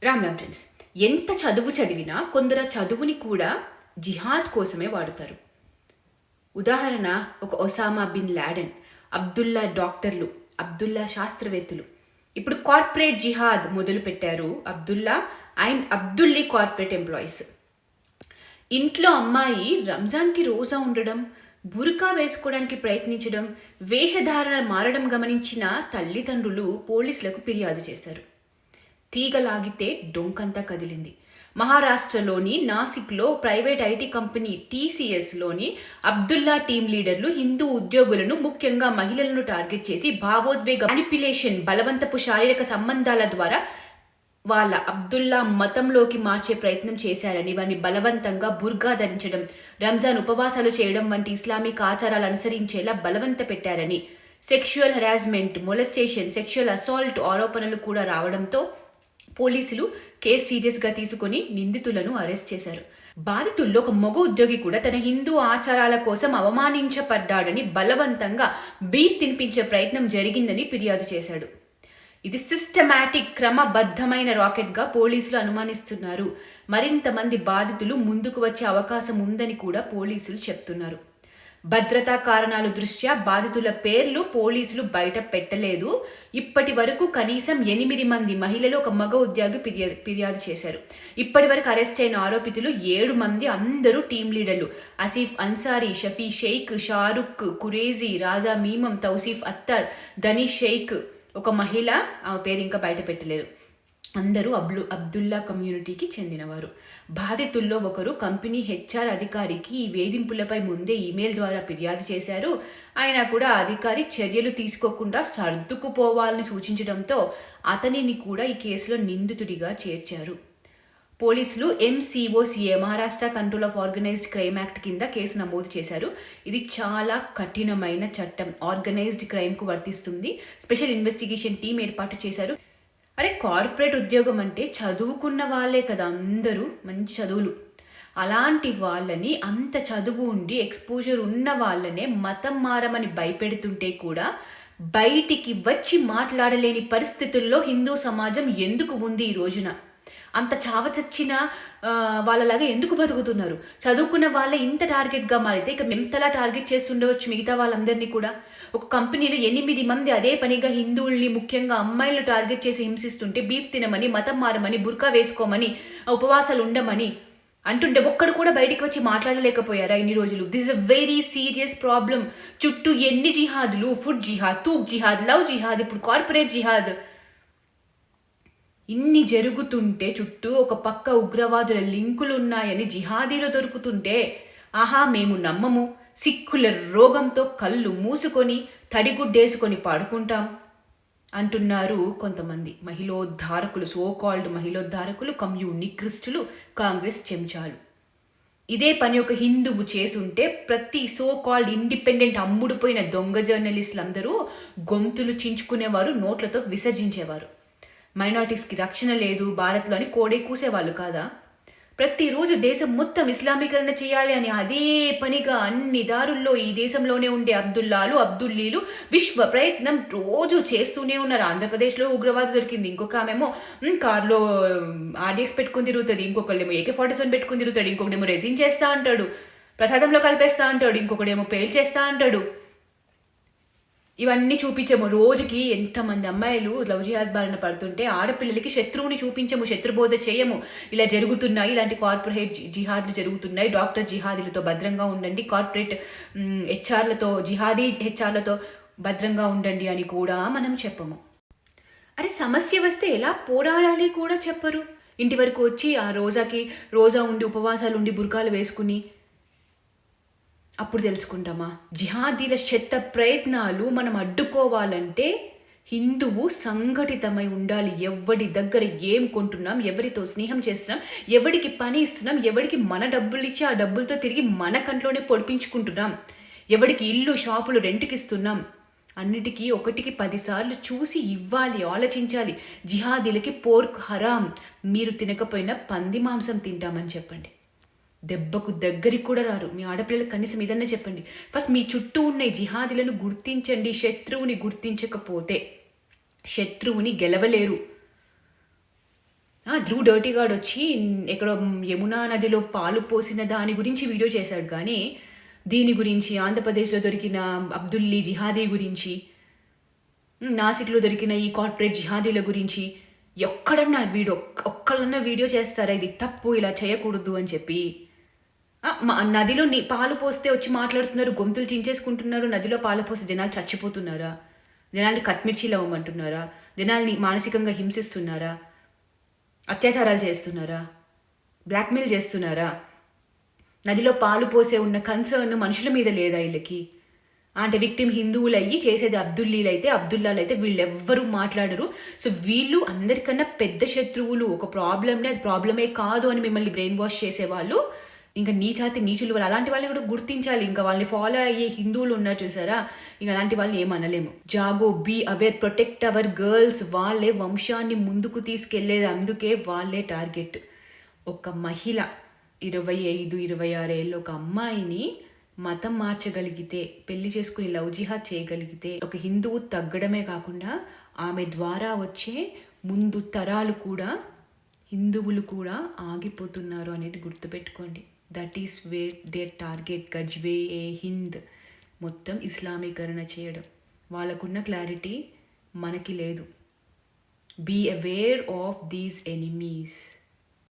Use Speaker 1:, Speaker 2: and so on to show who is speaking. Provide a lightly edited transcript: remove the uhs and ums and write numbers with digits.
Speaker 1: Ram Ram friends, ఎంత చదువు చదివినా కొందరు చదువుని కూడా జిహాద్ కోసమే వాడతారు. ఉదాహరణ, ఒక ఒసామా బిన్ లాడెన్, అబ్దుల్లా డాక్టర్లు, అబ్దుల్లా శాస్త్రవేత్తలు ఇప్పుడు కార్పొరేట్ జిహాద్ మొదలు పెట్టారు. Abdullah and Abdulli corporate employees. ఇంట్లో అమ్మాయి రంజాన్కి రోజా ఉండడం, బురకా వేసుకోవడానికి ప్రయత్నించడం, వేషధారణ మారడం గమనించిన తల్లిదండ్రులు పోలీసులకు ఫిర్యాదు చేశారు. తీగలాగితే డొంకంతా కదిలింది. మహారాష్ట్రలోని నాసిక్లో ప్రైవేట్ ఐటీ కంపెనీ టీసీఎస్లోని అబ్దుల్లా టీం లీడర్లు హిందూ ఉద్యోగులను, ముఖ్యంగా మహిళలను టార్గెట్ చేసి భావోద్వేగ మ్యానిపులేషన్, బలవంతపు శారీరక సంబంధాల ద్వారా వాళ్ళ అబ్దుల్లా మతంలోకి మార్చే ప్రయత్నం చేశారని, వారిని బలవంతంగా బుర్గా ధరించడం, రంజాన్ ఉపవాసాలు చేయడం వంటి ఇస్లామిక్ ఆచారాలు అనుసరించేలా బలవంత పెట్టారని, sexual harassment, molestation, sexual assault ఆరోపణలు కూడా రావడంతో పోలీసులు కేసు సీరియస్గా తీసుకుని నిందితులను అరెస్ట్ చేశారు. బాధితుల్లో ఒక మగ ఉద్యోగి కూడా తన హిందూ ఆచారాల కోసం అవమానించబడ్డాడని, బలవంతంగా బీఫ్ తినిపించే ప్రయత్నం జరిగిందని ఫిర్యాదు చేశాడు. ఇది సిస్టమాటిక్, క్రమబద్ధమైన రాకెట్గా పోలీసులు అనుమానిస్తున్నారు. మరింత మంది బాధితులు ముందుకు వచ్చే అవకాశం ఉందని కూడా పోలీసులు చెప్తున్నారు. భద్రతా కారణాల దృష్ట్యా బాధితుల పేర్లు పోలీసులు బయట పెట్టలేదు. ఇప్పటి వరకు కనీసం 8 మంది మహిళలు, ఒక మగ ఉద్యోగి ఫిర్యాదు చేశారు. ఇప్పటి వరకు అరెస్ట్ అయిన ఆరోపితులు 7 మంది, అందరూ టీం లీడర్లు. ఆసిఫ్ అన్సారీ, షఫీ షేక్, షారుఖ్ కురేజీ, రాజా మీమం, తౌసీఫ్ అత్తర్, దనీష్ షేక్, ఒక మహిళ, ఆమె పేరు ఇంకా బయట పెట్టలేరు. అందరూ అబ్దుల్లా కమ్యూనిటీకి చెందినవారు. బాధితుల్లో ఒకరు కంపెనీ హెచ్ఆర్ అధికారికి ఈ వేధింపులపై ముందే ఈమెయిల్ ద్వారా ఫిర్యాదు చేశారు. అయినా కూడా అధికారి చర్యలు తీసుకోకుండా సర్దుకుపోవాలని సూచించడంతో అతనిని కూడా ఈ కేసులో నిందితుడిగా చేర్చారు. పోలీసులు MCOCA, Maharashtra control of organised crime act కింద కేసు నమోదు చేశారు. ఇది చాలా కఠినమైన చట్టం, ఆర్గనైజ్డ్ క్రైమ్కు వర్తిస్తుంది. స్పెషల్ ఇన్వెస్టిగేషన్ టీం ఏర్పాటు చేశారు. అరే, కార్పొరేట్ ఉద్యోగం అంటే చదువుకున్న వాళ్ళే కదా, అందరూ మంచి చదువులు. అలాంటి వాళ్ళని, అంత చదువు ఉండి ఎక్స్పోజర్ ఉన్న వాళ్ళనే మతం మారమని భయపెడుతుంటే కూడా బయటికి వచ్చి మాట్లాడలేని పరిస్థితుల్లో హిందూ సమాజం ఎందుకు ఉంది ఈ రోజున? అంత చావచచ్చిన వాళ్ళలాగా ఎందుకు బతుకుతున్నారు? చదువుకున్న వాళ్ళే ఇంత టార్గెట్గా మారితే ఇక ఎంతలా టార్గెట్ చేస్తుండవచ్చు మిగతా వాళ్ళందరినీ కూడా. ఒక కంపెనీలో 8 మంది అదే పనిగా హిందువుల్ని, ముఖ్యంగా అమ్మాయిలను టార్గెట్ చేసి హింసిస్తుంటే బీఫ్ తినమని, మతం మారమని, బుర్కా వేసుకోమని, ఉపవాసాలు ఉండమని అంటుంటే ఒక్కడు కూడా బయటికి వచ్చి మాట్లాడలేకపోయారా ఇన్ని రోజులు? This is a very serious problem. చుట్టూ ఎన్ని జిహాదులు, ఫుడ్ జిహాద్, తూక్ జిహాద్, లవ్ జిహాద్, ఇప్పుడు కార్పొరేట్ జిహాద్, ఇన్ని జరుగుతుంటే చుట్టూ ఒక పక్క ఉగ్రవాదుల లింకులు ఉన్నాయని జిహాదీలు దొరుకుతుంటే, ఆహా మేము నమ్మము, సిక్కుల రోగంతో కళ్ళు మూసుకొని తడిగుడ్డేసుకొని పడుకుంటాం అంటున్నారు కొంతమంది మహిళోద్ధారకులు, సోకాల్డ్ మహిళోద్ధారకులు, కమ్యూనిస్టులు, కాంగ్రెస్ చెంచాలు. ఇదే పని ఒక హిందువు చేసుంటే ప్రతి సోకాల్డ్ ఇండిపెండెంట్ అమ్ముడుపోయిన దొంగ జర్నలిస్టులు అందరూ గొంతులు చించుకునేవారు, నోట్లతో విసర్జించేవారు. మైనారిటీస్కి రక్షణ లేదు భారత్లో అని కోడే కూసేవాళ్ళు కాదా? ప్రతిరోజు దేశం మొత్తం ఇస్లామీకరణ చేయాలి అని అదే పనిగా అన్ని దారుల్లో ఈ దేశంలోనే ఉండే అబ్దుల్లాలు, అబ్దుల్లీలు విశ్వ ప్రయత్నం రోజు చేస్తూనే ఉన్నారు. ఆంధ్రప్రదేశ్లో ఉగ్రవాది దొరికింది, ఇంకొక ఆమెమో కార్లో RDX పెట్టుకుని తిరుగుతుంది, ఇంకొకళ్ళేమో AK-47 పెట్టుకుని తిరుగుతాడు, ఇంకొకడేమో రెజిన్ చేస్తా అంటాడు, ప్రసాదంలో కలిపేస్తా అంటాడు, ఇంకొకడేమో పేల్ చేస్తా అంటాడు. ఇవన్నీ చూపించము. రోజుకి ఎంతమంది అమ్మాయిలు లవ్ జిహాద్ బారిన పడుతుంటే ఆడపిల్లలకి శత్రువుని చూపించము, శత్రుబోధ చేయము. ఇలా జరుగుతున్నాయి, ఇలాంటి కార్పొరేట్ జిహాద్లు జరుగుతున్నాయి, డాక్టర్ జిహాదీలతో భద్రంగా ఉండండి, కార్పొరేట్ హెచ్ఆర్లతో భద్రంగా ఉండండి అని కూడా మనం చెప్పము. అరే, సమస్య వస్తే ఎలా పోరాడాలి కూడా చెప్పరు. ఇంటి వరకు వచ్చి ఆ రోజా ఉండి, ఉపవాసాలు ఉండి, బుర్కాలు వేసుకుని అప్పుడు తెలుసుకుంటామా? జిహాదీల శత ప్రయత్నాలు మనం అడ్డుకోవాలంటే హిందువు సంఘటితమై ఉండాలి. ఎవడి దగ్గర ఏం కొంటున్నాం, ఎవరితో స్నేహం చేస్తున్నాం, ఎవడికి పని ఇస్తున్నాం, ఎవడికి మన డబ్బులు ఇచ్చి ఆ డబ్బులతో తిరిగి మన కంట్లోనే పొడిపించుకుంటున్నాం, ఎవడికి ఇల్లు, షాపులు రెంట్కి ఇస్తున్నాం, అన్నిటికీ 1కి 10 సార్లు చూసి ఇవ్వాలి, ఆలోచించాలి. జిహాదీలకి పోర్క్ హరాం, మీరు తినకపోయినా పంది మాంసం తింటామని చెప్పండి. దెబ్బకు దగ్గరికి కూడా రారు. మీ ఆడపిల్లలకు కనీసం ఇదన్నా చెప్పండి. ఫస్ట్ మీ చుట్టూ ఉన్న జిహాదీలను గుర్తించండి. శత్రువుని గుర్తించకపోతే శత్రువుని గెలవలేరు. ధ్రువ్ డర్టీగాడ్ వచ్చి ఎక్కడో యమునా నదిలో పాలు పోసిన దాని గురించి వీడియో చేశాడు, కానీ దీని గురించి ఆంధ్రప్రదేశ్లో దొరికిన అబ్దుల్లీ జిహాదీ గురించి, నాసిక్లో దొరికిన ఈ కార్పొరేట్ జిహాదీల గురించి ఎక్కడన్నా ఒక్కళ్ళన్నా వీడియో చేస్తారా ఇది తప్పు ఇలా చేయకూడదు అని చెప్పి? నదిలో పాలు పోస్తే వచ్చి మాట్లాడుతున్నారు, గొంతులు చించేసుకుంటున్నారు, నదిలో పాలు పోస్తే జనాలు చచ్చిపోతున్నారా? జనాల్ని కట్మిర్చీలు అవ్వమంటున్నారా? జనాల్ని మానసికంగా హింసిస్తున్నారా? అత్యాచారాలు చేస్తున్నారా? బ్లాక్మెయిల్ చేస్తున్నారా? నదిలో పాలు పోసే ఉన్న కన్సర్న్ మనుషుల మీద లేదా వీళ్ళకి? అంటే విక్టిమ్ హిందువులు అయ్యి చేసేది అబ్దుల్లాలు అయితే వీళ్ళెవ్వరూ మాట్లాడరు. సో వీళ్ళు అందరికన్నా పెద్ద శత్రువులు. ఒక ప్రాబ్లమ్ని అది ప్రాబ్లమే కాదు అని మిమ్మల్ని బ్రెయిన్ వాష్ చేసేవాళ్ళు ఇంకా నీచులు వాళ్ళు. అలాంటి వాళ్ళని కూడా గుర్తించాలి. ఇంకా వాళ్ళని ఫాలో అయ్యే హిందువులు ఉన్నారు చూసారా, ఇంకా అలాంటి వాళ్ళని ఏమనలేము. జాగో, be aware, protect our girls. వాళ్ళే వంశాన్ని ముందుకు తీసుకెళ్లేది, అందుకే వాళ్ళే టార్గెట్. ఒక మహిళ 25-26 ఏళ్ళు ఒక అమ్మాయిని మతం మార్చగలిగితే, పెళ్లి చేసుకుని లవ్ జిహాద్ చేయగలిగితే, ఒక హిందువు తగ్గడమే కాకుండా ఆమె ద్వారా వచ్చే ముందు తరాలు కూడా, హిందువులు కూడా ఆగిపోతున్నారు అనేది గుర్తుపెట్టుకోండి. That is where their target. గజ్వే ఏ హింద్ మొత్తం ఇస్లామీకరణ చేయడం. వాళ్ళకున్న క్లారిటీ మనకి లేదు. Be aware of these enemies.